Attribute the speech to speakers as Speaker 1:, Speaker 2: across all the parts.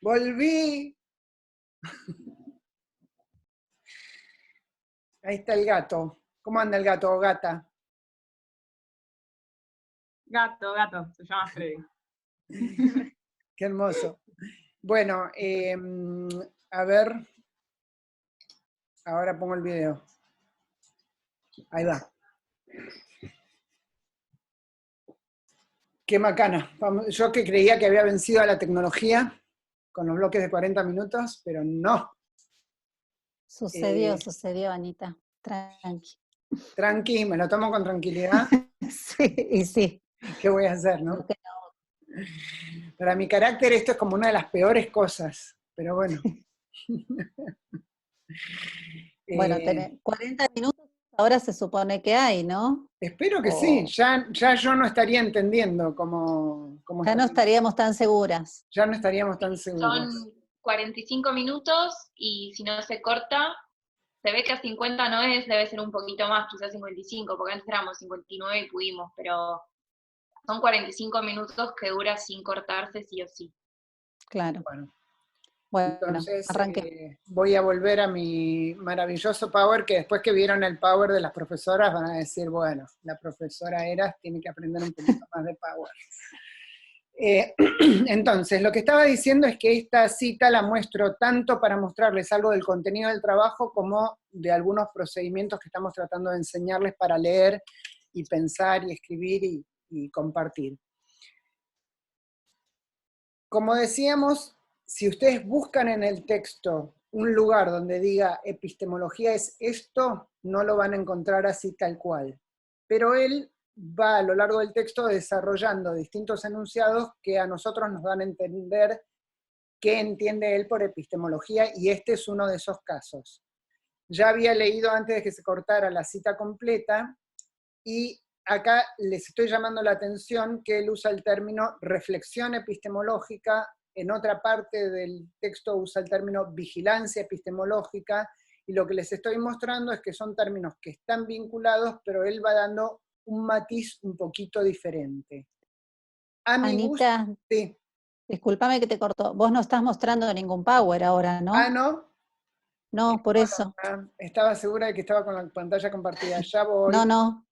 Speaker 1: Volví. Ahí está el gato. ¿Cómo anda el gato o gata?
Speaker 2: Gato, se llama Freddy.
Speaker 1: Qué hermoso. Bueno, a ver. Ahora pongo el video. Ahí va. Qué macana. Yo que creía que había vencido a la tecnología con los bloques de 40 minutos, pero no.
Speaker 3: Sucedió, Anita. Tranqui.
Speaker 1: Tranqui, me lo tomo con tranquilidad.
Speaker 3: Sí, y sí.
Speaker 1: ¿Qué voy a hacer, no? Para mi carácter esto es como una de las peores cosas, pero bueno.
Speaker 3: Bueno, 40 minutos ahora se supone que hay, ¿no?
Speaker 1: Espero que sí, ya yo no estaría entendiendo cómo
Speaker 3: ya no estaríamos tan seguras.
Speaker 1: Ya no estaríamos tan seguros.
Speaker 4: Son 45 minutos y si no se corta, se ve que a 50 no es, debe ser un poquito más, quizás 55, porque antes éramos 59 y pudimos, pero son 45 minutos que dura sin cortarse sí o sí.
Speaker 3: Claro.
Speaker 1: Bueno, entonces voy a volver a mi maravilloso power, que después que vieron el power de las profesoras van a decir, bueno, la profesora Eras tiene que aprender un poquito más de power. Entonces, lo que estaba diciendo es que esta cita la muestro tanto para mostrarles algo del contenido del trabajo como de algunos procedimientos que estamos tratando de enseñarles para leer y pensar y escribir y compartir. Como decíamos, si ustedes buscan en el texto un lugar donde diga epistemología es esto, no lo van a encontrar así tal cual. Pero él va a lo largo del texto desarrollando distintos enunciados que a nosotros nos dan a entender qué entiende él por epistemología, y este es uno de esos casos. Ya había leído antes de que se cortara la cita completa, y acá les estoy llamando la atención que él usa el término reflexión epistemológica, en otra parte del texto usa el término vigilancia epistemológica, y lo que les estoy mostrando es que son términos que están vinculados, pero él va dando un matiz un poquito diferente. A mi
Speaker 3: Anita,
Speaker 1: gusto, sí.
Speaker 3: Discúlpame que te cortó. Vos no estás mostrando ningún power ahora, ¿no?
Speaker 1: Ah, ¿no?
Speaker 3: No, por eso.
Speaker 1: Estaba segura de que estaba con la pantalla compartida. Ya voy.
Speaker 3: No.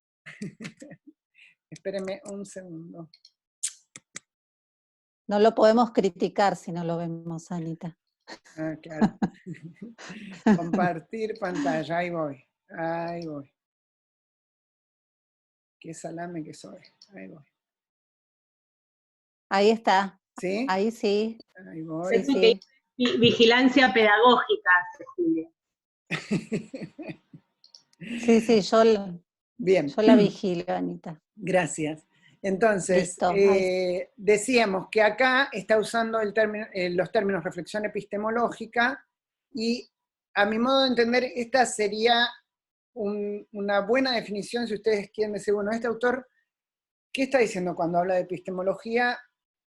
Speaker 1: Espérenme un segundo.
Speaker 3: No lo podemos criticar si no lo vemos, Anita.
Speaker 1: Ah, claro. Compartir pantalla, ahí voy. Qué salame que soy, ahí voy.
Speaker 3: Ahí está.
Speaker 1: ¿Sí?
Speaker 3: Ahí sí.
Speaker 1: Ahí voy.
Speaker 2: Sí. Vigilancia pedagógica, Julia.
Speaker 3: Sí, yo la vigilo, Anita.
Speaker 1: Gracias. Entonces, decíamos que acá está usando los términos reflexión epistemológica, y a mi modo de entender esta sería una buena definición si ustedes quieren decir, bueno, este autor, ¿qué está diciendo cuando habla de epistemología?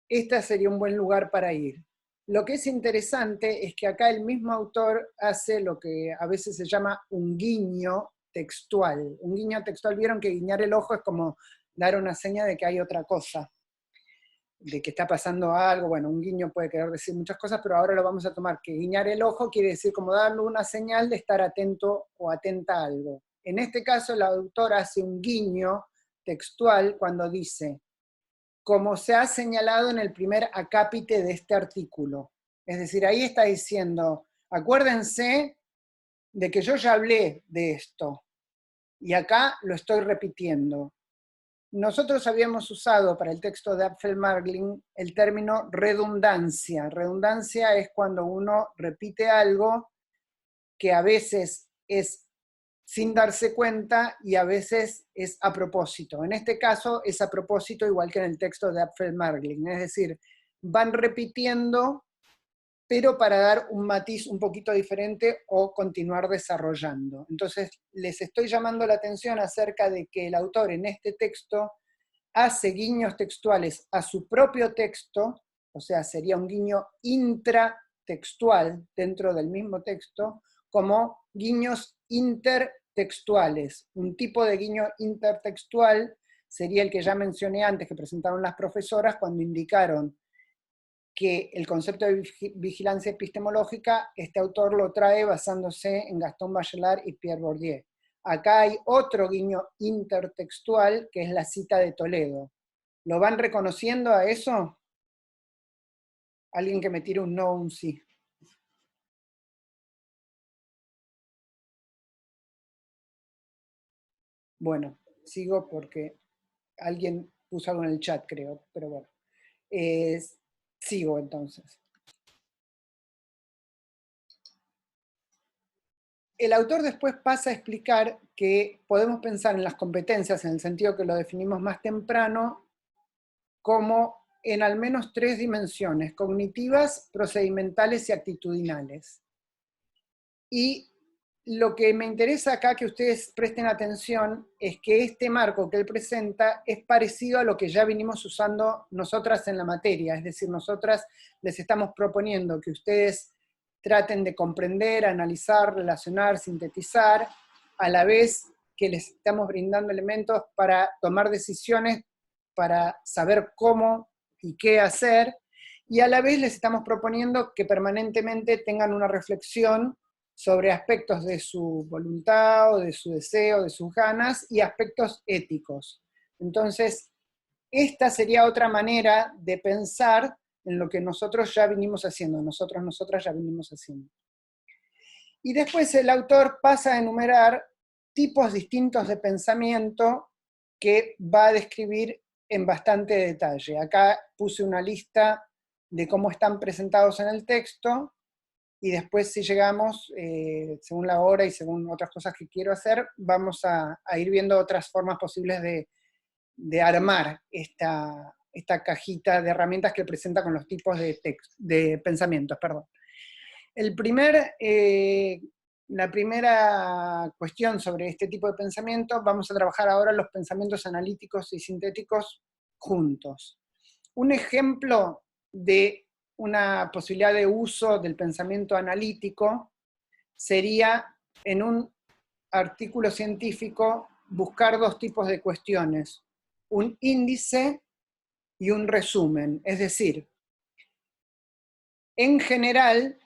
Speaker 1: Esta sería un buen lugar para ir. Lo que es interesante es que acá el mismo autor hace lo que a veces se llama un guiño textual. Un guiño textual, vieron que guiñar el ojo es como dar una seña de que hay otra cosa, de que está pasando algo. Bueno, un guiño puede querer decir muchas cosas, pero ahora lo vamos a tomar que guiñar el ojo quiere decir como darle una señal de estar atento o atenta a algo. En este caso, el autor hace un guiño textual cuando dice, como se ha señalado en el primer acápite de este artículo. Es decir, ahí está diciendo, acuérdense de que yo ya hablé de esto, y acá lo estoy repitiendo. Nosotros habíamos usado para el texto de Apfel-Margling el término redundancia. Redundancia es cuando uno repite algo que a veces es sin darse cuenta y a veces es a propósito. En este caso es a propósito, igual que en el texto de Apfel-Margling. Es decir, van repitiendo, pero para dar un matiz un poquito diferente o continuar desarrollando. Entonces, les estoy llamando la atención acerca de que el autor en este texto hace guiños textuales a su propio texto, o sea, sería un guiño intratextual dentro del mismo texto, como guiños intertextuales. Un tipo de guiño intertextual sería el que ya mencioné antes, que presentaron las profesoras cuando indicaron que el concepto de vigilancia epistemológica, este autor lo trae basándose en Gastón Bachelard y Pierre Bourdieu. Acá hay otro guiño intertextual, que es la cita de Toledo. ¿Lo van reconociendo a eso? Alguien que me tire un no o un sí. Bueno, sigo porque alguien puso algo en el chat, creo, pero bueno. Sigo entonces. El autor después pasa a explicar que podemos pensar en las competencias, en el sentido que lo definimos más temprano, como en al menos 3 dimensiones: cognitivas, procedimentales y actitudinales. Y lo que me interesa acá que ustedes presten atención es que este marco que él presenta es parecido a lo que ya vinimos usando nosotras en la materia, es decir, nosotras les estamos proponiendo que ustedes traten de comprender, analizar, relacionar, sintetizar, a la vez que les estamos brindando elementos para tomar decisiones, para saber cómo y qué hacer, y a la vez les estamos proponiendo que permanentemente tengan una reflexión sobre aspectos de su voluntad, o de su deseo, de sus ganas, y aspectos éticos. Entonces, esta sería otra manera de pensar en lo que nosotros ya vinimos haciendo, nosotras ya vinimos haciendo. Y después el autor pasa a enumerar tipos distintos de pensamiento que va a describir en bastante detalle. Acá puse una lista de cómo están presentados en el texto, y después si llegamos, según la hora y según otras cosas que quiero hacer, vamos a ir viendo otras formas posibles de armar esta cajita de herramientas que presenta con los tipos de pensamientos. Perdón. La primera cuestión sobre este tipo de pensamiento, vamos a trabajar ahora los pensamientos analíticos y sintéticos juntos. Un ejemplo de una posibilidad de uso del pensamiento analítico sería, en un artículo científico, buscar 2 tipos de cuestiones: un índice y un resumen. Es decir, en general,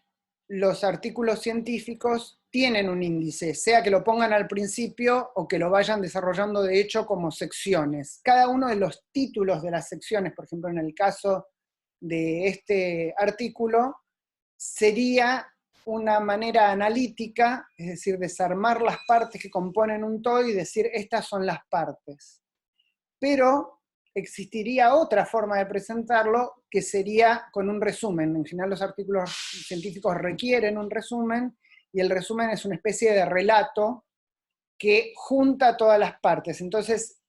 Speaker 1: los artículos científicos tienen un índice, sea que lo pongan al principio o que lo vayan desarrollando de hecho como secciones. Cada uno de los títulos de las secciones, por ejemplo en el caso de este artículo, sería una manera analítica, es decir, desarmar las partes que componen un todo y decir, estas son las partes. Pero existiría otra forma de presentarlo, que sería con un resumen. En general los artículos científicos requieren un resumen, y el resumen es una especie de relato que junta todas las partes. Entonces,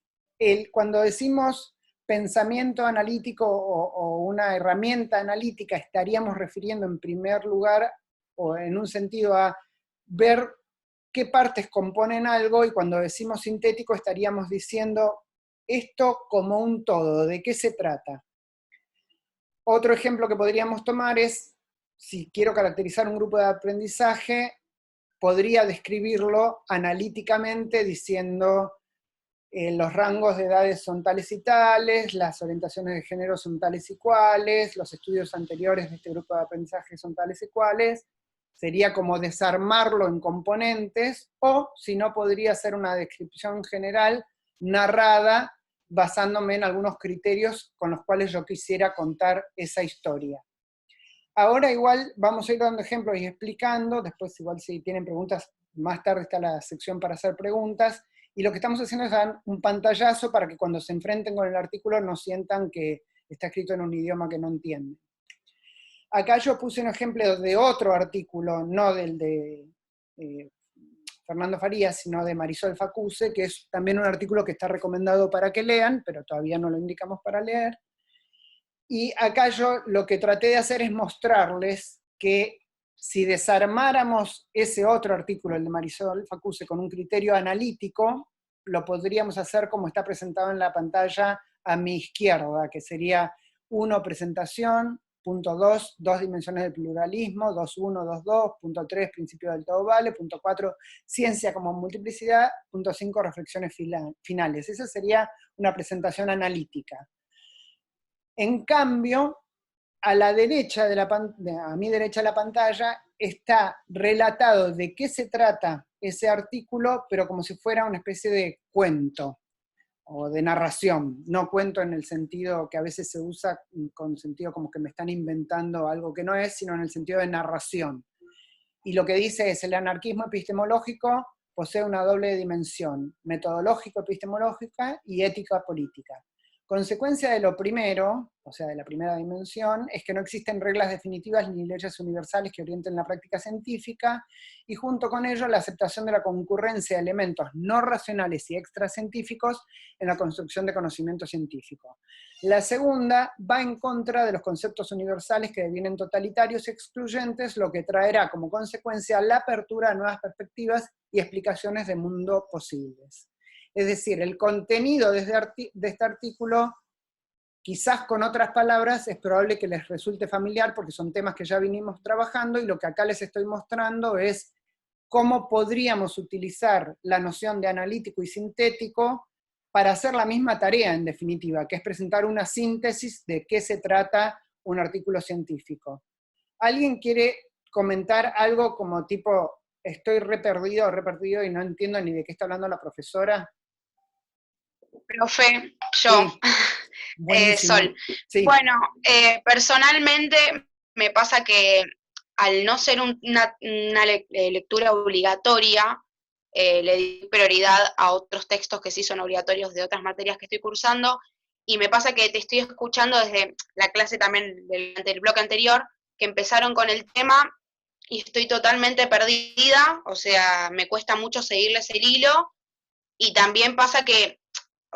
Speaker 1: cuando decimos pensamiento analítico o una herramienta analítica, estaríamos refiriendo en primer lugar, o en un sentido, a ver qué partes componen algo, y cuando decimos sintético estaríamos diciendo esto como un todo, ¿de qué se trata? Otro ejemplo que podríamos tomar es, si quiero caracterizar un grupo de aprendizaje, podría describirlo analíticamente diciendo los rangos de edades son tales y tales, las orientaciones de género son tales y cuales, los estudios anteriores de este grupo de aprendizaje son tales y cuales. Sería como desarmarlo en componentes, o si no, podría ser una descripción general narrada basándome en algunos criterios con los cuales yo quisiera contar esa historia. Ahora igual vamos a ir dando ejemplos y explicando, después igual si tienen preguntas, más tarde está la sección para hacer preguntas, y lo que estamos haciendo es dar un pantallazo para que cuando se enfrenten con el artículo no sientan que está escrito en un idioma que no entienden. Acá yo puse un ejemplo de otro artículo, no del de Fernando Farías, sino de Marisol Facuse, que es también un artículo que está recomendado para que lean, pero todavía no lo indicamos para leer. Y acá yo lo que traté de hacer es mostrarles que si desarmáramos ese otro artículo, el de Marisol Facuse, con un criterio analítico, lo podríamos hacer como está presentado en la pantalla a mi izquierda, que sería 1, presentación, punto 2, 2 dimensiones del pluralismo, 2.1, 2.2, punto 3, principio del todo vale, punto 4, ciencia como multiplicidad, punto 5, reflexiones finales. Esa sería una presentación analítica. En cambio, a la derecha a mi derecha de la pantalla, está relatado de qué se trata ese artículo, pero como si fuera una especie de cuento o de narración. No cuento en el sentido que a veces se usa con sentido como que me están inventando algo que no es, sino en el sentido de narración. Y lo que dice es: el anarquismo epistemológico posee una doble dimensión, metodológico-epistemológica y ética-política. Consecuencia de lo primero, o sea, de la primera dimensión, es que no existen reglas definitivas ni leyes universales que orienten la práctica científica, y junto con ello la aceptación de la concurrencia de elementos no racionales y extracientíficos en la construcción de conocimiento científico. La segunda va en contra de los conceptos universales que devienen totalitarios y excluyentes, lo que traerá como consecuencia la apertura a nuevas perspectivas y explicaciones de mundo posibles. Es decir, el contenido de este artículo, quizás con otras palabras, es probable que les resulte familiar porque son temas que ya vinimos trabajando, y lo que acá les estoy mostrando es cómo podríamos utilizar la noción de analítico y sintético para hacer la misma tarea, en definitiva, que es presentar una síntesis de qué se trata un artículo científico. ¿Alguien quiere comentar algo como tipo, estoy re perdido y no entiendo ni de qué está hablando la profesora?
Speaker 5: Profe, yo,
Speaker 1: sí.
Speaker 5: Sol. Sí. Bueno, personalmente me pasa que al no ser una lectura obligatoria, le di prioridad a otros textos que sí son obligatorios de otras materias que estoy cursando, y me pasa que te estoy escuchando desde la clase también del bloque anterior, que empezaron con el tema, y estoy totalmente perdida, o sea, me cuesta mucho seguirles el hilo, y también pasa que,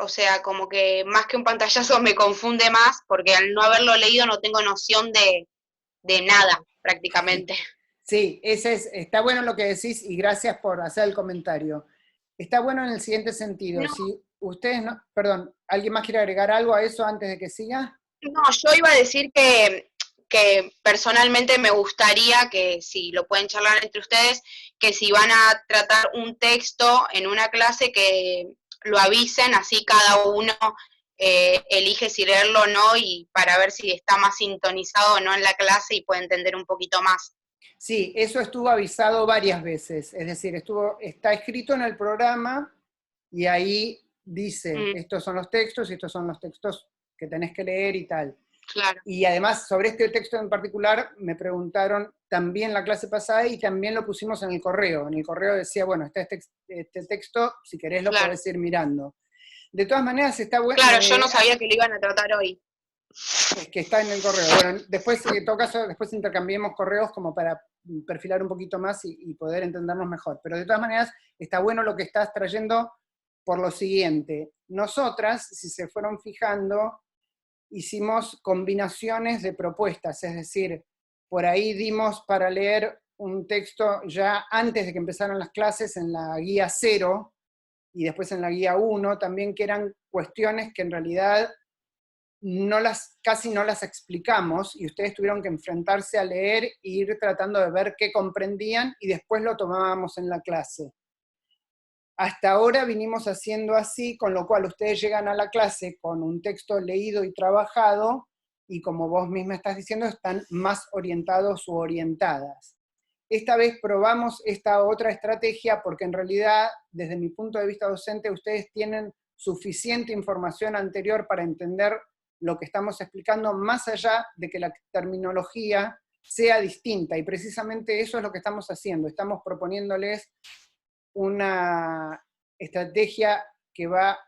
Speaker 5: o sea, como que más que un pantallazo me confunde más, porque al no haberlo leído no tengo noción de nada, prácticamente.
Speaker 1: Sí, está bueno lo que decís, y gracias por hacer el comentario. Está bueno en el siguiente sentido.
Speaker 5: No.
Speaker 1: Si ustedes no, perdón, ¿alguien más quiere agregar algo a eso antes de que siga?
Speaker 5: No, yo iba a decir que personalmente me gustaría que, si lo pueden charlar entre ustedes, que si van a tratar un texto en una clase, que lo avisen, así cada uno elige si leerlo o no, y para ver si está más sintonizado o no en la clase y puede entender un poquito más.
Speaker 1: Sí, eso estuvo avisado varias veces, es decir, está escrito en el programa, y ahí dice, estos son los textos, y estos son los textos que tenés que leer y tal.
Speaker 5: Claro.
Speaker 1: Y además, sobre este texto en particular, me preguntaron también la clase pasada, y también lo pusimos en el correo. En el correo decía, bueno, está este texto, si querés lo podés ir mirando. De todas maneras, está bueno.
Speaker 5: Claro, yo no sabía que lo iban a tratar hoy.
Speaker 1: Es que está en el correo. Bueno, después, en todo caso, después intercambiemos correos como para perfilar un poquito más y poder entendernos mejor. Pero de todas maneras, está bueno lo que estás trayendo por lo siguiente. Nosotras, si se fueron fijando, hicimos combinaciones de propuestas, es decir, por ahí dimos para leer un texto ya antes de que empezaran las clases en la guía 0, y después en la guía 1 también, que eran cuestiones que en realidad casi no las explicamos, y ustedes tuvieron que enfrentarse a leer e ir tratando de ver qué comprendían, y después lo tomábamos en la clase. Hasta ahora vinimos haciendo así, con lo cual ustedes llegan a la clase con un texto leído y trabajado, y como vos misma estás diciendo, están más orientados u orientadas. Esta vez probamos esta otra estrategia porque en realidad, desde mi punto de vista docente, ustedes tienen suficiente información anterior para entender lo que estamos explicando, más allá de que la terminología sea distinta, y precisamente eso es lo que estamos haciendo. Estamos proponiéndoles una estrategia que va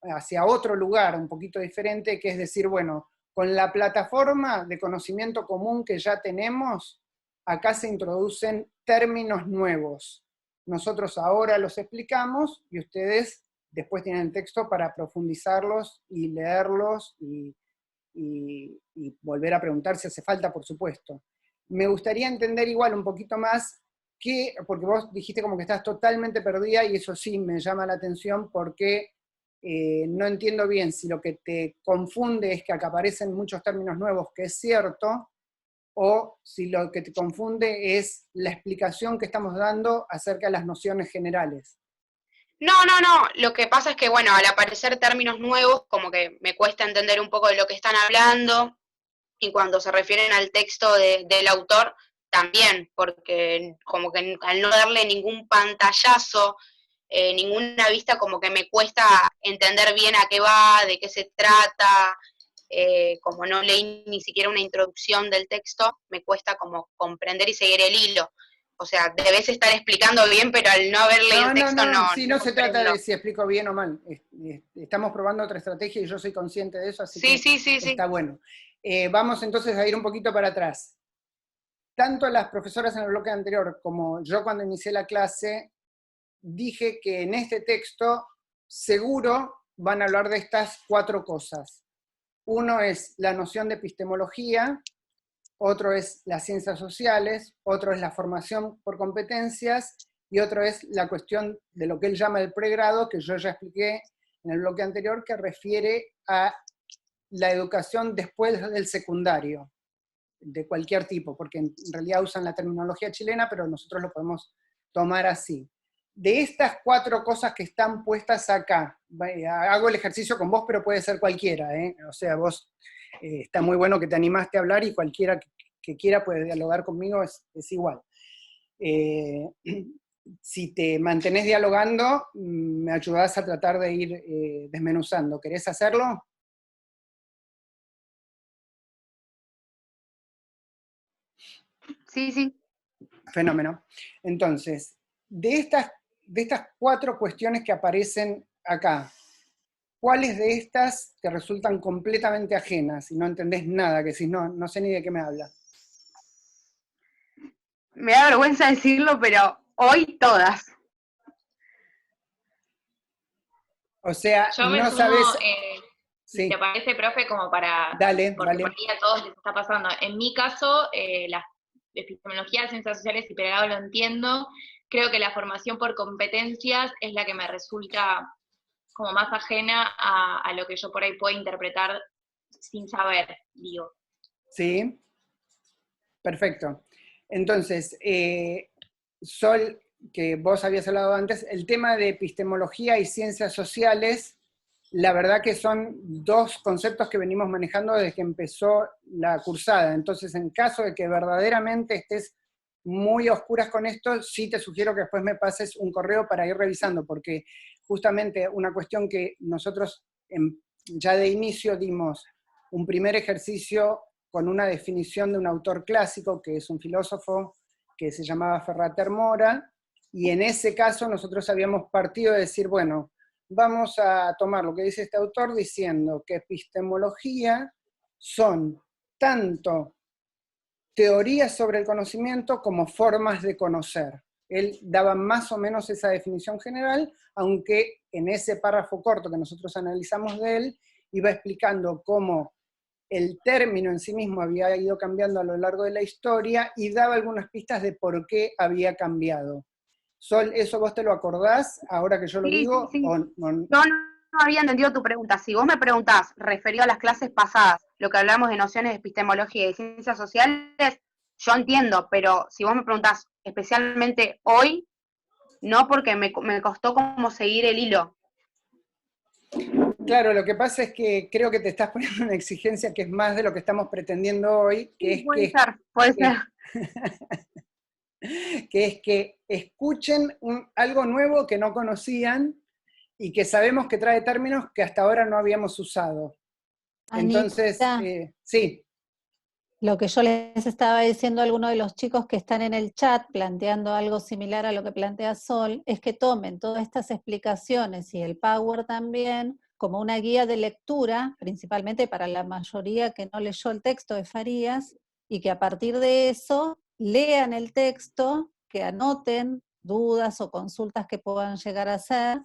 Speaker 1: hacia otro lugar un poquito diferente, que es decir, bueno, con la plataforma de conocimiento común que ya tenemos, acá se introducen términos nuevos. Nosotros ahora los explicamos, y ustedes después tienen el texto para profundizarlos y leerlos y volver a preguntar si hace falta, por supuesto. Me gustaría entender igual un poquito más porque vos dijiste como que estás totalmente perdida, y eso sí me llama la atención, porque no entiendo bien si lo que te confunde es que acá aparecen muchos términos nuevos, que es cierto, o si lo que te confunde es la explicación que estamos dando acerca de las nociones generales.
Speaker 5: No, lo que pasa es que, bueno, al aparecer términos nuevos, como que me cuesta entender un poco de lo que están hablando, y cuando se refieren al texto del autor, también, porque como que al no darle ningún pantallazo, ninguna vista, como que me cuesta entender bien a qué va, de qué se trata, como no leí ni siquiera una introducción del texto, me cuesta como comprender y seguir el hilo. O sea, debes estar explicando bien, pero al no haber leído el texto no.
Speaker 1: Sí, no se trata de si explico bien o mal. Estamos probando otra estrategia y yo soy consciente de eso, así que está bueno. Vamos entonces a ir un poquito para atrás. Tanto las profesoras en el bloque anterior como yo cuando inicié la clase, dije que en este texto seguro van a hablar de estas 4 cosas. Uno es la noción de epistemología, otro es las ciencias sociales, otro es la formación por competencias, y otro es la cuestión de lo que él llama el pregrado, que yo ya expliqué en el bloque anterior, que refiere a la educación después del secundario, de cualquier tipo, porque en realidad usan la terminología chilena, pero nosotros lo podemos tomar así. De estas 4 cosas que están puestas acá, hago el ejercicio con vos, pero puede ser cualquiera, o sea, vos, está muy bueno que te animaste a hablar y cualquiera que quiera puede dialogar conmigo, es igual. Si te mantenés dialogando, me ayudás a tratar de ir desmenuzando. ¿Querés hacerlo?
Speaker 5: Sí, sí.
Speaker 1: Fenómeno. Entonces, de estas 4 cuestiones que aparecen acá, ¿cuáles de estas te resultan completamente ajenas y no entendés nada, que decís, no sé ni de qué me habla?
Speaker 5: Me da vergüenza decirlo, pero hoy todas.
Speaker 1: O sea,
Speaker 4: yo me
Speaker 1: no
Speaker 4: sumo,
Speaker 1: sabes...
Speaker 4: si te parece, profe, como para...
Speaker 1: Dale,
Speaker 4: porque
Speaker 1: dale.
Speaker 4: por ahí a todos les está pasando. En mi caso, la epistemología, ciencias sociales y pregrado lo entiendo. Creo que la formación por competencias es la que me resulta como más ajena a lo que yo por ahí puedo interpretar sin saber, digo.
Speaker 1: Sí, perfecto. Entonces, Sol, que vos habías hablado antes, el tema de epistemología y ciencias sociales, la verdad que son 2 conceptos que venimos manejando desde que empezó la cursada. Entonces, en caso de que verdaderamente estés muy a oscuras con esto, sí te sugiero que después me pases un correo para ir revisando, porque justamente una cuestión que nosotros ya de inicio dimos un primer ejercicio con una definición de un autor clásico, que es un filósofo que se llamaba Ferrater Mora, y en ese caso nosotros habíamos partido de decir, bueno, vamos a tomar lo que dice este autor diciendo que epistemología son tanto teorías sobre el conocimiento como formas de conocer. Él daba más o menos esa definición general, aunque en ese párrafo corto que nosotros analizamos de él, iba explicando cómo el término en sí mismo había ido cambiando a lo largo de la historia y daba algunas pistas de por qué había cambiado. Sol, ¿eso vos te lo acordás ahora que yo lo digo?
Speaker 5: Sí.
Speaker 1: ¿O
Speaker 5: No había entendido tu pregunta. Si vos me preguntás, referido a las clases pasadas, lo que hablamos de nociones de epistemología y ciencias sociales, yo entiendo, pero si vos me preguntás especialmente hoy, no, porque me costó como seguir el hilo.
Speaker 1: Claro, lo que pasa es que creo que te estás poniendo una exigencia que es más de lo que estamos pretendiendo hoy, que
Speaker 5: Puede ser.
Speaker 1: Que es que escuchen algo nuevo que no conocían y que sabemos que trae términos que hasta ahora no habíamos usado.
Speaker 3: Anita,
Speaker 1: entonces, sí.
Speaker 3: Lo que yo les estaba diciendo a algunos de los chicos que están en el chat planteando algo similar a lo que plantea Sol, es que tomen todas estas explicaciones y el Power también como una guía de lectura, principalmente para la mayoría que no leyó el texto de Farías, y que a partir de eso lean el texto, que anoten dudas o consultas que puedan llegar a hacer,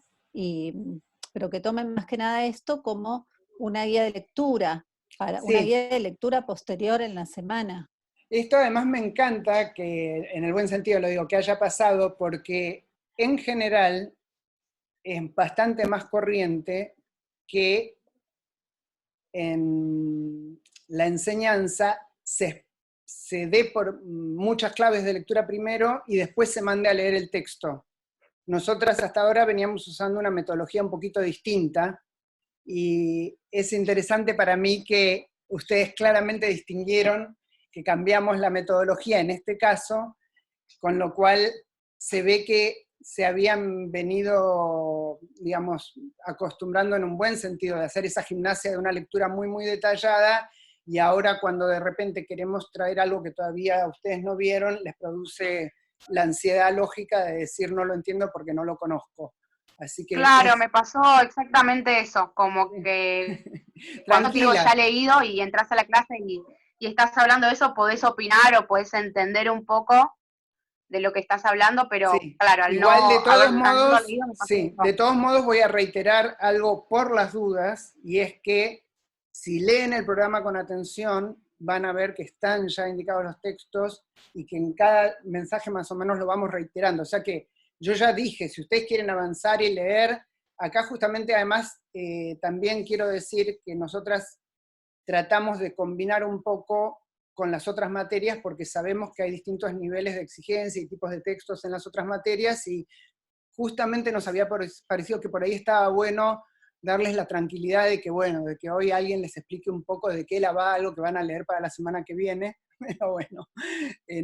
Speaker 3: pero que tomen más que nada esto como una guía de lectura, para una guía de lectura posterior en la semana.
Speaker 1: Esto además me encanta, que en el buen sentido lo digo, que haya pasado, porque en general es bastante más corriente que en la enseñanza se dé por muchas claves de lectura primero y después se mande a leer el texto. Nosotras hasta ahora veníamos usando una metodología un poquito distinta, y es interesante para mí que ustedes claramente distinguieron que cambiamos la metodología en este caso, con lo cual se ve que se habían venido, digamos, acostumbrando en un buen sentido de hacer esa gimnasia de una lectura muy, muy detallada, y ahora cuando de repente queremos traer algo que todavía ustedes no vieron, les produce la ansiedad lógica de decir no lo entiendo porque no lo conozco. Así que
Speaker 5: claro, me pasó exactamente eso, como que cuando digo ya leído y entras a la clase y estás hablando de eso, podés opinar o podés entender un poco de lo que estás hablando, pero
Speaker 1: sí,
Speaker 5: claro, al
Speaker 1: igual
Speaker 5: no
Speaker 1: de todos
Speaker 5: haberlo
Speaker 1: modos,
Speaker 5: leído, me pasó
Speaker 1: sí,
Speaker 5: eso.
Speaker 1: de todos modos voy a reiterar algo por las dudas, y es que si leen el programa con atención, van a ver que están ya indicados los textos y que en cada mensaje más o menos lo vamos reiterando. O sea que yo ya dije, si ustedes quieren avanzar y leer, acá justamente además también quiero decir que nosotras tratamos de combinar un poco con las otras materias porque sabemos que hay distintos niveles de exigencia y tipos de textos en las otras materias, y justamente nos había parecido que por ahí estaba bueno darles la tranquilidad de que, bueno, de que hoy alguien les explique un poco de qué la va algo que van a leer para la semana que viene, pero bueno,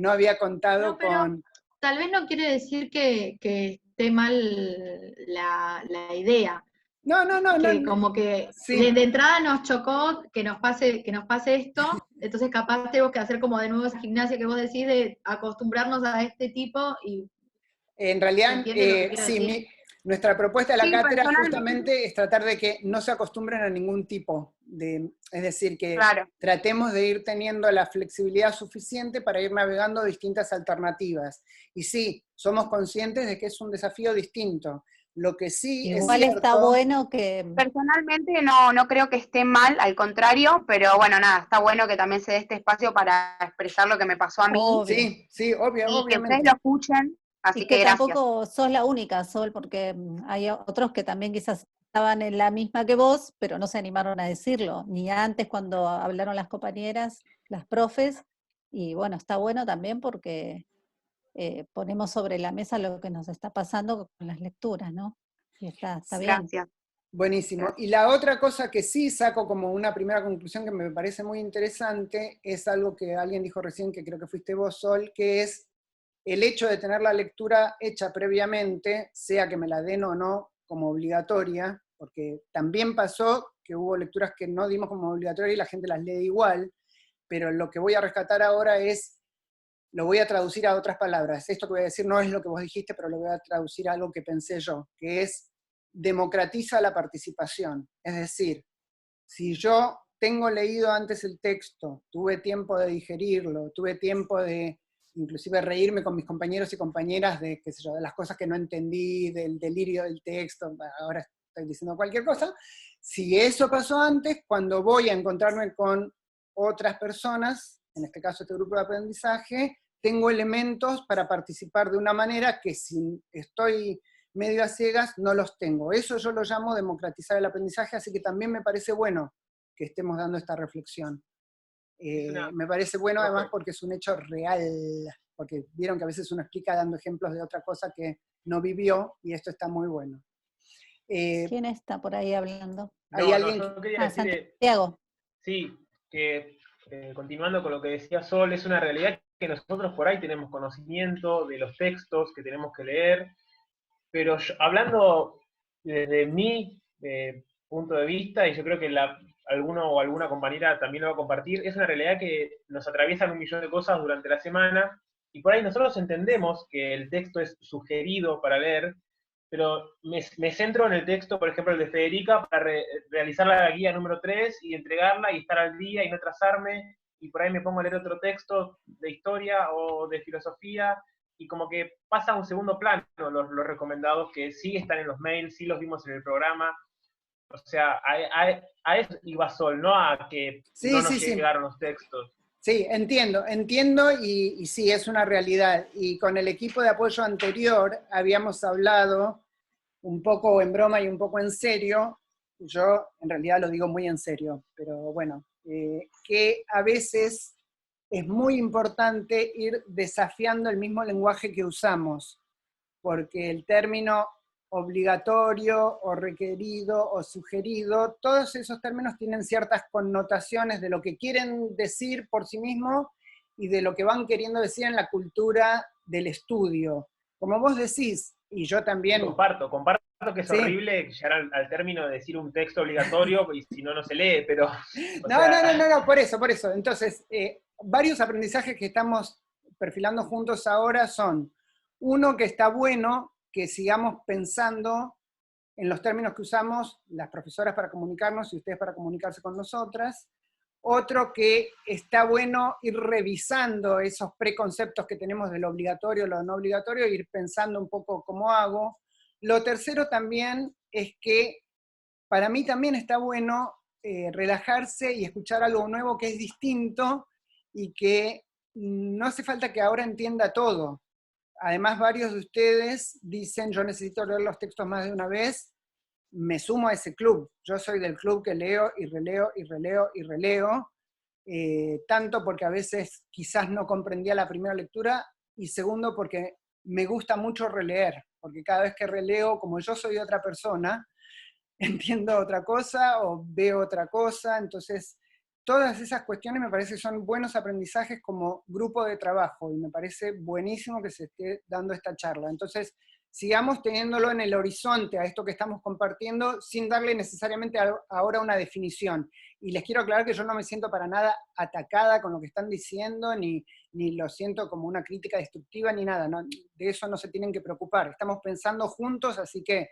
Speaker 1: no había contado con...
Speaker 6: Tal vez no quiere decir que esté mal la idea.
Speaker 1: No.
Speaker 6: Como que
Speaker 1: sí.
Speaker 6: de entrada nos chocó que nos pase esto, entonces capaz tengo que hacer como de nuevo esa gimnasia que vos decís de acostumbrarnos a este tipo y...
Speaker 1: En realidad, sí, nuestra propuesta de la cátedra justamente es tratar de que no se acostumbren a ningún tipo de, es decir, que tratemos de ir teniendo la flexibilidad suficiente para ir navegando distintas alternativas. Y sí, somos conscientes de que es un desafío distinto. Lo que sí
Speaker 3: igual
Speaker 1: es
Speaker 3: cierto, está bueno que...
Speaker 5: Personalmente no creo que esté mal, al contrario, pero bueno, nada, está bueno que también se dé este espacio para expresar lo que me pasó a mí.
Speaker 3: Obvio.
Speaker 1: Sí, obvio,
Speaker 5: y
Speaker 1: obviamente.
Speaker 5: que ustedes lo escuchen, así
Speaker 3: y que
Speaker 5: gracias.
Speaker 3: Tampoco sos la única, Sol, porque hay otros que también quizás estaban en la misma que vos, pero no se animaron a decirlo, ni antes cuando hablaron las compañeras, las profes, y bueno, está bueno también porque ponemos sobre la mesa lo que nos está pasando con las lecturas, ¿no? Y está bien.
Speaker 5: Gracias.
Speaker 1: Buenísimo.
Speaker 5: Gracias.
Speaker 1: Y la otra cosa que sí saco como una primera conclusión que me parece muy interesante, es algo que alguien dijo recién, que creo que fuiste vos, Sol, que es el hecho de tener la lectura hecha previamente, sea que me la den o no como obligatoria, porque también pasó que hubo lecturas que no dimos como obligatoria y la gente las lee igual, pero lo que voy a rescatar ahora es, lo voy a traducir a otras palabras. Esto que voy a decir no es lo que vos dijiste, pero lo voy a traducir a algo que pensé yo, que es democratiza la participación. Es decir, si yo tengo leído antes el texto, tuve tiempo de digerirlo, tuve tiempo de inclusive reírme con mis compañeros y compañeras de, qué sé yo, de las cosas que no entendí, del delirio del texto, ahora estoy diciendo cualquier cosa, si eso pasó antes, cuando voy a encontrarme con otras personas, en este caso este grupo de aprendizaje, tengo elementos para participar de una manera que si estoy medio a ciegas no los tengo. Eso yo lo llamo democratizar el aprendizaje, así que también me parece bueno que estemos dando esta reflexión. Me parece bueno además porque es un hecho real, porque vieron que a veces uno explica dando ejemplos de otra cosa que no vivió, y esto está muy bueno.
Speaker 3: ¿Quién está por ahí hablando?
Speaker 1: ¿Hay alguien?
Speaker 7: Yo quería decir,
Speaker 3: Santiago.
Speaker 7: Sí, que continuando con lo que decía Sol, es una realidad que nosotros por ahí tenemos conocimiento de los textos que tenemos que leer, pero hablando desde mi punto de vista, y yo creo que alguno o alguna compañera también lo va a compartir, es una realidad que nos atraviesan un millón de cosas durante la semana, y por ahí nosotros entendemos que el texto es sugerido para leer, pero me centro en el texto, por ejemplo, el de Federica, para realizar la guía número 3 y entregarla y estar al día y no atrasarme, y por ahí me pongo a leer otro texto de historia o de filosofía, y como que pasa a un segundo plano los recomendados, que sí están en los mails, sí los vimos en el programa. O sea, a eso iba Sol, no a que no nos llegaron los textos.
Speaker 1: Sí, entiendo, y sí, es una realidad. Y con el equipo de apoyo anterior habíamos hablado un poco en broma y un poco en serio, yo en realidad lo digo muy en serio, pero bueno, que a veces es muy importante ir desafiando el mismo lenguaje que usamos, porque el término obligatorio o requerido o sugerido, todos esos términos tienen ciertas connotaciones de lo que quieren decir por sí mismos y de lo que van queriendo decir en la cultura del estudio. Como vos decís, y yo también...
Speaker 7: Comparto que es
Speaker 1: ¿sí?
Speaker 7: horrible llegar al término de decir un texto obligatorio y si no, no se lee, pero...
Speaker 1: No, por eso. Entonces, varios aprendizajes que estamos perfilando juntos ahora son, uno, que está bueno que sigamos pensando en los términos que usamos las profesoras para comunicarnos y ustedes para comunicarse con nosotras. Otro, que está bueno ir revisando esos preconceptos que tenemos de lo obligatorio, lo no obligatorio, e ir pensando un poco cómo hago. Lo tercero también es que para mí también está bueno relajarse y escuchar algo nuevo que es distinto y que no hace falta que ahora entienda todo. Además, varios de ustedes dicen, yo necesito leer los textos más de una vez, me sumo a ese club. Yo soy del club que leo y releo y releo y releo, tanto porque a veces quizás no comprendía la primera lectura, y segundo porque me gusta mucho releer, porque cada vez que releo, como yo soy otra persona, entiendo otra cosa o veo otra cosa, entonces todas esas cuestiones me parece que son buenos aprendizajes como grupo de trabajo, y me parece buenísimo que se esté dando esta charla. Entonces, sigamos teniéndolo en el horizonte a esto que estamos compartiendo, sin darle necesariamente ahora una definición. Y les quiero aclarar que yo no me siento para nada atacada con lo que están diciendo, ni lo siento como una crítica destructiva, ni nada, ¿no? De eso no se tienen que preocupar. Estamos pensando juntos, así que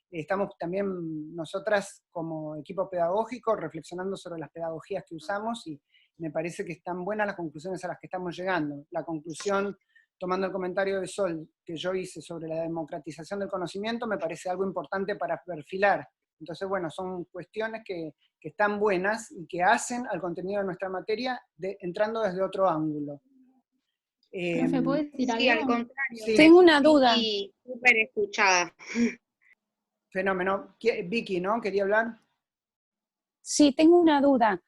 Speaker 1: estamos también nosotras como equipo pedagógico reflexionando sobre las pedagogías que usamos, y me parece que están buenas las conclusiones a las que estamos llegando. La conclusión, tomando el comentario de Sol que yo hice sobre la democratización del conocimiento, me parece algo importante para perfilar. Entonces, bueno, son cuestiones que están buenas y que hacen al contenido de nuestra materia entrando desde otro ángulo.
Speaker 6: ¿Me puedo decir algo?
Speaker 5: Sí, al contrario.
Speaker 1: Sí.
Speaker 8: Tengo una duda.
Speaker 5: Y súper escuchada.
Speaker 1: Fenómeno. Vicky, ¿no? ¿Quería hablar?
Speaker 8: Sí, tengo una duda,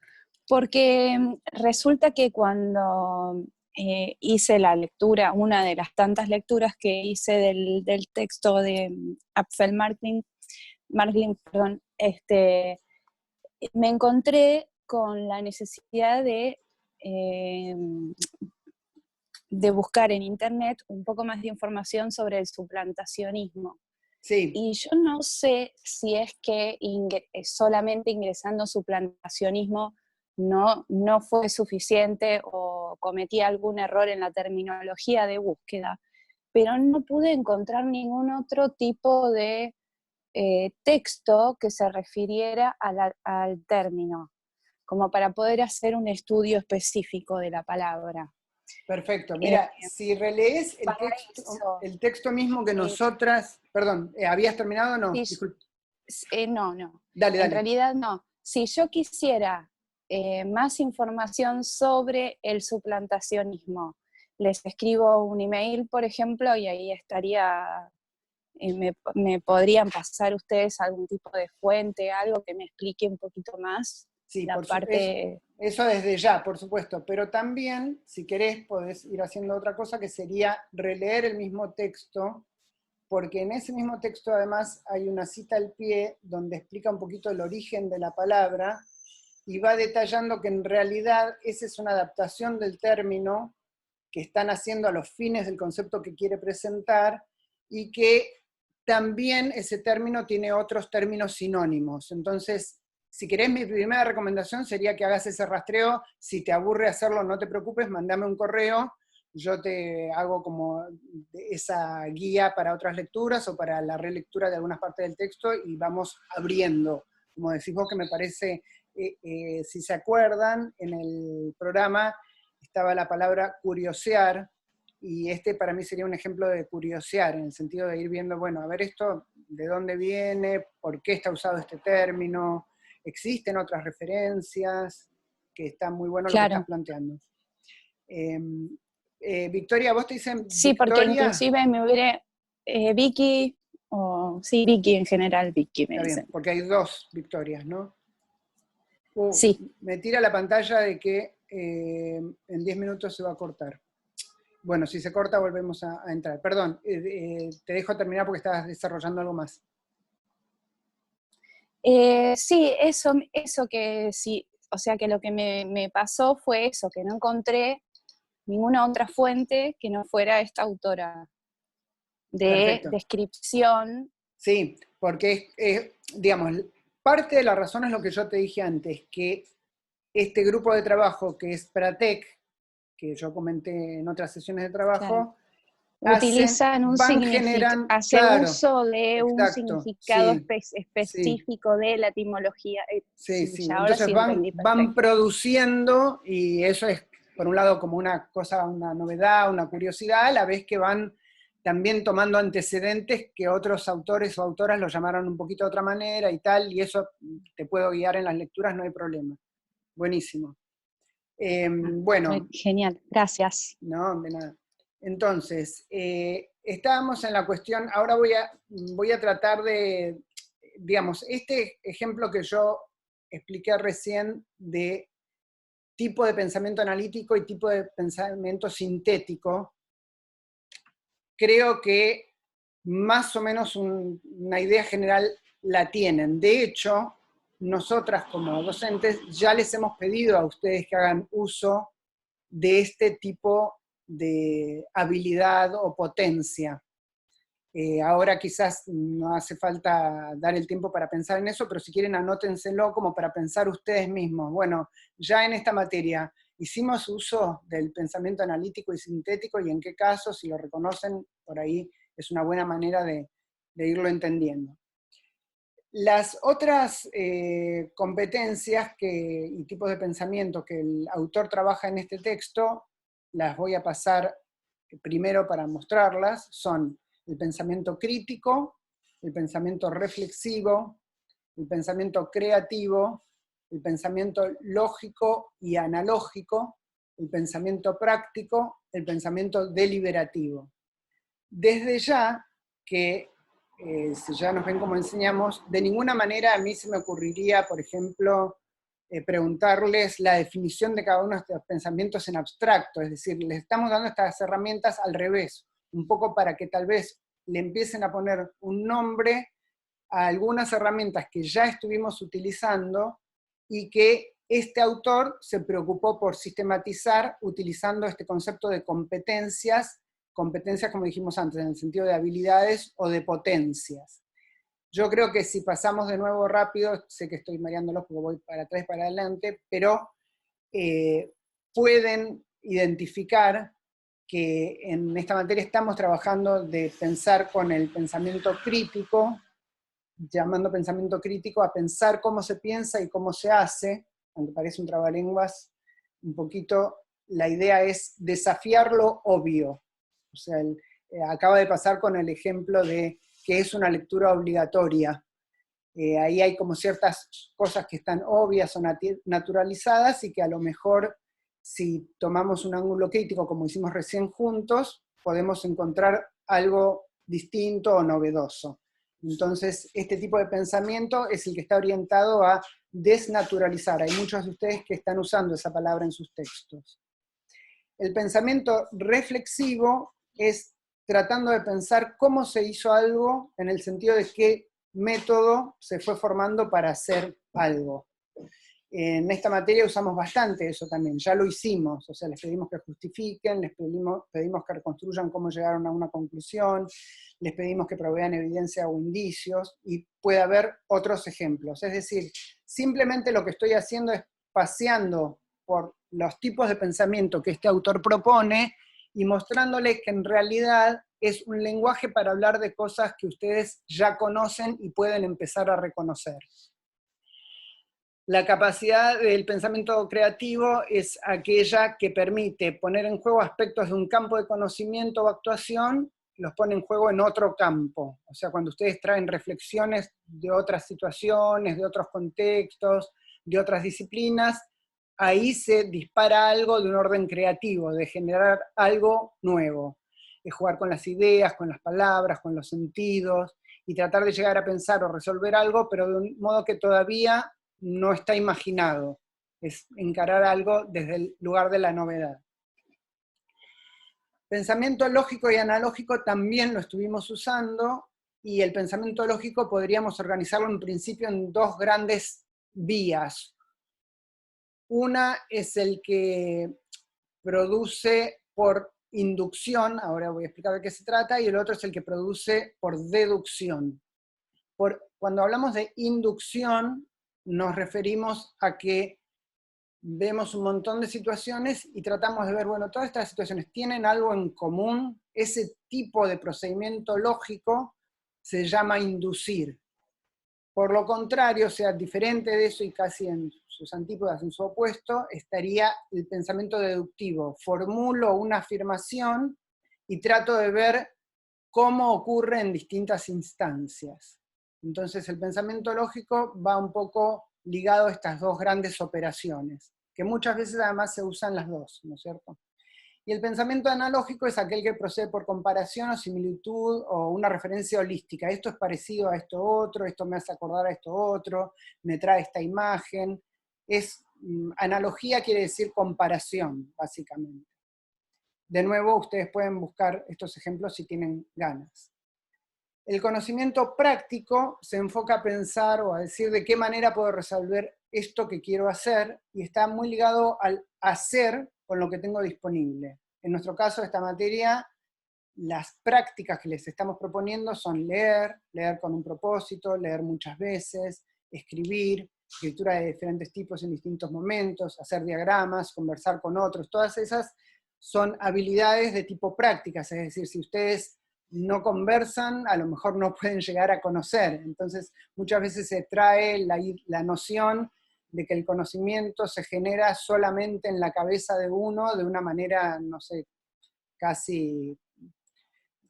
Speaker 8: porque resulta que cuando hice la lectura, una de las tantas lecturas que hice del texto de Apfel Marklin, me encontré con la necesidad de buscar en internet un poco más de información sobre el suplantacionismo.
Speaker 1: Sí.
Speaker 8: Y yo no sé si es que solamente ingresando suplantacionismo no fue suficiente o cometí algún error en la terminología de búsqueda, pero no pude encontrar ningún otro tipo de texto que se refiriera al término, como para poder hacer un estudio específico de la palabra.
Speaker 1: Perfecto. Mira, si relees el texto mismo que nosotras... Perdón, ¿habías terminado o no?
Speaker 8: No.
Speaker 1: Dale.
Speaker 8: En realidad no. Si yo quisiera más información sobre el suplantacionismo, les escribo un email, por ejemplo, y ahí estaría... me podrían pasar ustedes algún tipo de fuente, algo que me explique un poquito más
Speaker 1: sí,
Speaker 8: la parte...
Speaker 1: Eso desde ya, por supuesto, pero también, si querés, podés ir haciendo otra cosa, que sería releer el mismo texto, porque en ese mismo texto además hay una cita al pie donde explica un poquito el origen de la palabra, y va detallando que en realidad esa es una adaptación del término que están haciendo a los fines del concepto que quiere presentar, y que también ese término tiene otros términos sinónimos. Entonces, si querés, mi primera recomendación sería que hagas ese rastreo. Si te aburre hacerlo, no te preocupes, mandame un correo, yo te hago como esa guía para otras lecturas o para la relectura de algunas partes del texto, y vamos abriendo. Como decís vos, que me parece, si se acuerdan, en el programa estaba la palabra curiosear, y este para mí sería un ejemplo de curiosear, en el sentido de ir viendo, bueno, a ver esto, ¿de dónde viene? ¿Por qué está usado este término? ¿Existen otras referencias? Que está muy bueno
Speaker 8: claro.
Speaker 1: Lo que estás planteando. Victoria, ¿vos te dicen
Speaker 8: sí,
Speaker 1: Victoria?
Speaker 8: Porque inclusive me hubiera... Vicky, o sí, Vicky en general, Vicky me dicen.
Speaker 1: Bien, porque hay dos Victorias, ¿no?
Speaker 8: Sí.
Speaker 1: Me tira la pantalla de que en 10 minutos se va a cortar. Bueno, si se corta volvemos a entrar. Perdón, te dejo terminar porque estabas desarrollando algo más.
Speaker 8: Sí, eso que sí, o sea que lo que me pasó fue eso, que no encontré ninguna otra fuente que no fuera esta autora de
Speaker 1: Perfecto.
Speaker 8: descripción.
Speaker 1: Sí, porque digamos, parte de la razón es lo que yo te dije antes, que este grupo de trabajo que es Pratec, que yo comenté en otras sesiones de trabajo,
Speaker 8: utilizan un significado, hace uso de un significado específico de la etimología.
Speaker 1: Sí.
Speaker 8: Ahora
Speaker 1: Entonces
Speaker 8: sí
Speaker 1: van produciendo, y eso es, por un lado, como una cosa, una novedad, una curiosidad, a la vez que van también tomando antecedentes que otros autores o autoras lo llamaron un poquito de otra manera y tal, y eso te puedo guiar en las lecturas, no hay problema. Buenísimo. Bueno.
Speaker 8: Genial, gracias.
Speaker 1: No, de nada. Entonces, estábamos en la cuestión, ahora voy a tratar de, digamos, este ejemplo que yo expliqué recién de tipo de pensamiento analítico y tipo de pensamiento sintético, creo que más o menos una idea general la tienen. De hecho, nosotras como docentes ya les hemos pedido a ustedes que hagan uso de este tipo de habilidad o potencia. Ahora quizás no hace falta dar el tiempo para pensar en eso, pero si quieren anótenselo como para pensar ustedes mismos. Bueno, ya en esta materia, ¿hicimos uso del pensamiento analítico y sintético y en qué casos? Si lo reconocen, por ahí es una buena manera de irlo entendiendo. Las otras competencias y tipos de pensamiento que el autor trabaja en este texto, las voy a pasar primero para mostrarlas, son el pensamiento crítico, el pensamiento reflexivo, el pensamiento creativo, el pensamiento lógico y analógico, el pensamiento práctico, el pensamiento deliberativo. Desde ya que si ya nos ven cómo enseñamos, de ninguna manera a mí se me ocurriría, por ejemplo, preguntarles la definición de cada uno de estos pensamientos en abstracto, es decir, les estamos dando estas herramientas al revés, un poco para que tal vez le empiecen a poner un nombre a algunas herramientas que ya estuvimos utilizando y que este autor se preocupó por sistematizar utilizando este concepto de competencias, como dijimos antes, en el sentido de habilidades o de potencias. Yo creo que si pasamos de nuevo rápido, sé que estoy mareándolos porque voy para atrás y para adelante, pero pueden identificar que en esta materia estamos trabajando de pensar con el pensamiento crítico, llamando pensamiento crítico a pensar cómo se piensa y cómo se hace, aunque parece un trabalenguas, un poquito la idea es desafiar lo obvio. O sea, acaba de pasar con el ejemplo de que es una lectura obligatoria. Ahí hay como ciertas cosas que están obvias o naturalizadas y que a lo mejor si tomamos un ángulo crítico como hicimos recién juntos, podemos encontrar algo distinto o novedoso. Entonces, este tipo de pensamiento es el que está orientado a desnaturalizar. Hay muchos de ustedes que están usando esa palabra en sus textos. El pensamiento reflexivo es tratando de pensar cómo se hizo algo en el sentido de qué método se fue formando para hacer algo. En esta materia usamos bastante eso también, ya lo hicimos, o sea, les pedimos que justifiquen, les pedimos que reconstruyan cómo llegaron a una conclusión, les pedimos que provean evidencia o indicios, y puede haber otros ejemplos. Es decir, simplemente lo que estoy haciendo es paseando por los tipos de pensamiento que este autor propone y mostrándoles que en realidad es un lenguaje para hablar de cosas que ustedes ya conocen y pueden empezar a reconocer. La capacidad del pensamiento creativo es aquella que permite poner en juego aspectos de un campo de conocimiento o actuación, los pone en juego en otro campo. O sea, cuando ustedes traen reflexiones de otras situaciones, de otros contextos, de otras disciplinas, ahí se dispara algo de un orden creativo, de generar algo nuevo. Es jugar con las ideas, con las palabras, con los sentidos, y tratar de llegar a pensar o resolver algo, pero de un modo que todavía no está imaginado, es encarar algo desde el lugar de la novedad. Pensamiento lógico y analógico también lo estuvimos usando, y el pensamiento lógico podríamos organizarlo en principio en dos grandes vías. Una es el que produce por inducción, ahora voy a explicar de qué se trata, y el otro es el que produce por deducción. Cuando hablamos de inducción, nos referimos a que vemos un montón de situaciones y tratamos de ver, bueno, todas estas situaciones tienen algo en común. Ese tipo de procedimiento lógico se llama inducir. Por lo contrario, o sea, diferente de eso y casi en sus antípodas, en su opuesto, estaría el pensamiento deductivo. Formulo una afirmación y trato de ver cómo ocurre en distintas instancias. Entonces el pensamiento lógico va un poco ligado a estas dos grandes operaciones, que muchas veces además se usan las dos, ¿no es cierto? Y el pensamiento analógico es aquel que procede por comparación o similitud o una referencia holística. Esto es parecido a esto otro, esto me hace acordar a esto otro, me trae esta imagen. Analogía quiere decir comparación, básicamente. De nuevo, ustedes pueden buscar estos ejemplos si tienen ganas. El conocimiento práctico se enfoca a pensar o a decir de qué manera puedo resolver esto que quiero hacer, y está muy ligado al hacer con lo que tengo disponible. En nuestro caso, esta materia, las prácticas que les estamos proponiendo son leer con un propósito, leer muchas veces, escribir, escritura de diferentes tipos en distintos momentos, hacer diagramas, conversar con otros. Todas esas son habilidades de tipo prácticas, es decir, si ustedes no conversan, a lo mejor no pueden llegar a conocer. Entonces, muchas veces se trae la noción de que el conocimiento se genera solamente en la cabeza de uno, de una manera, no sé, casi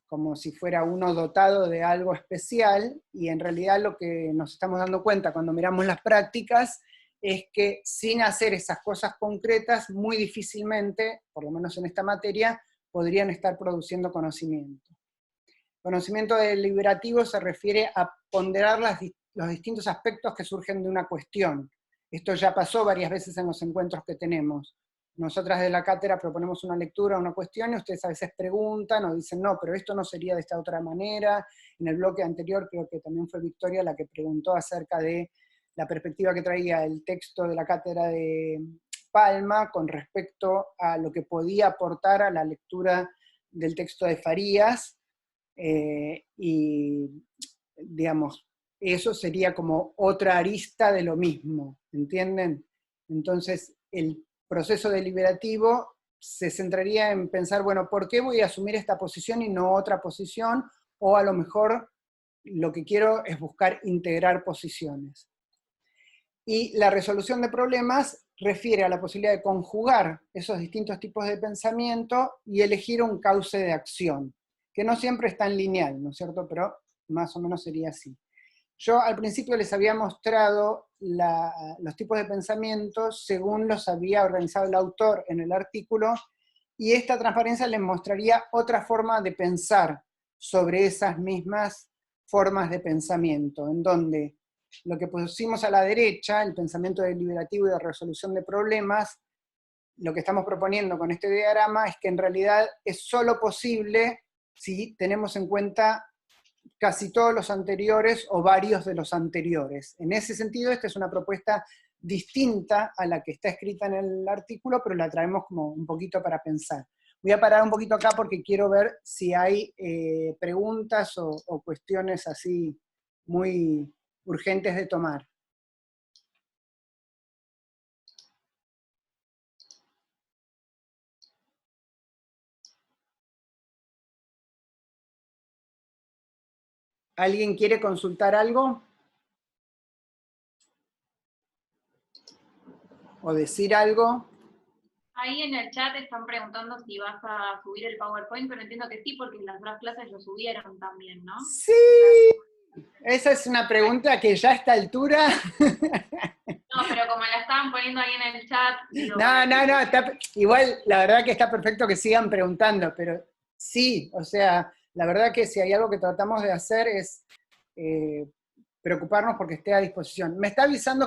Speaker 1: como si fuera uno dotado de algo especial, y en realidad lo que nos estamos dando cuenta cuando miramos las prácticas es que sin hacer esas cosas concretas, muy difícilmente, por lo menos en esta materia, podrían estar produciendo conocimiento. Conocimiento deliberativo se refiere a ponderar los distintos aspectos que surgen de una cuestión. Esto ya pasó varias veces en los encuentros que tenemos. Nosotras de la cátedra proponemos una lectura, una cuestión, y ustedes a veces preguntan o dicen, no, pero esto no sería de esta otra manera. En el bloque anterior creo que también fue Victoria la que preguntó acerca de la perspectiva que traía el texto de la cátedra de Palma con respecto a lo que podía aportar a la lectura del texto de Farías, y digamos, eso sería como otra arista de lo mismo, ¿entienden? Entonces, el proceso deliberativo se centraría en pensar, bueno, ¿por qué voy a asumir esta posición y no otra posición? O a lo mejor lo que quiero es buscar integrar posiciones. Y la resolución de problemas refiere a la posibilidad de conjugar esos distintos tipos de pensamiento y elegir un cauce de acción, que no siempre es tan lineal, ¿no es cierto? Pero más o menos sería así. Yo al principio les había mostrado los tipos de pensamientos según los había organizado el autor en el artículo, y esta transparencia les mostraría otra forma de pensar sobre esas mismas formas de pensamiento, en donde lo que pusimos a la derecha, el pensamiento deliberativo y de resolución de problemas, lo que estamos proponiendo con este diagrama es que en realidad es solo posible si tenemos en cuenta casi todos los anteriores o varios de los anteriores. En ese sentido, esta es una propuesta distinta a la que está escrita en el artículo, pero la traemos como un poquito para pensar. Voy a parar un poquito acá porque quiero ver si hay preguntas o cuestiones así muy urgentes de tomar. ¿Alguien quiere consultar algo? ¿O decir algo?
Speaker 4: Ahí en el chat están preguntando si vas a subir el PowerPoint, pero entiendo que sí, porque en las otras clases lo subieron también, ¿no?
Speaker 1: Sí, esa es una pregunta que ya a esta altura...
Speaker 4: No, pero como la estaban poniendo ahí en el chat... Digo,
Speaker 1: No, igual la verdad que está perfecto que sigan preguntando, pero sí, o sea, la verdad que si hay algo que tratamos de hacer es preocuparnos porque esté a disposición. Me está avisando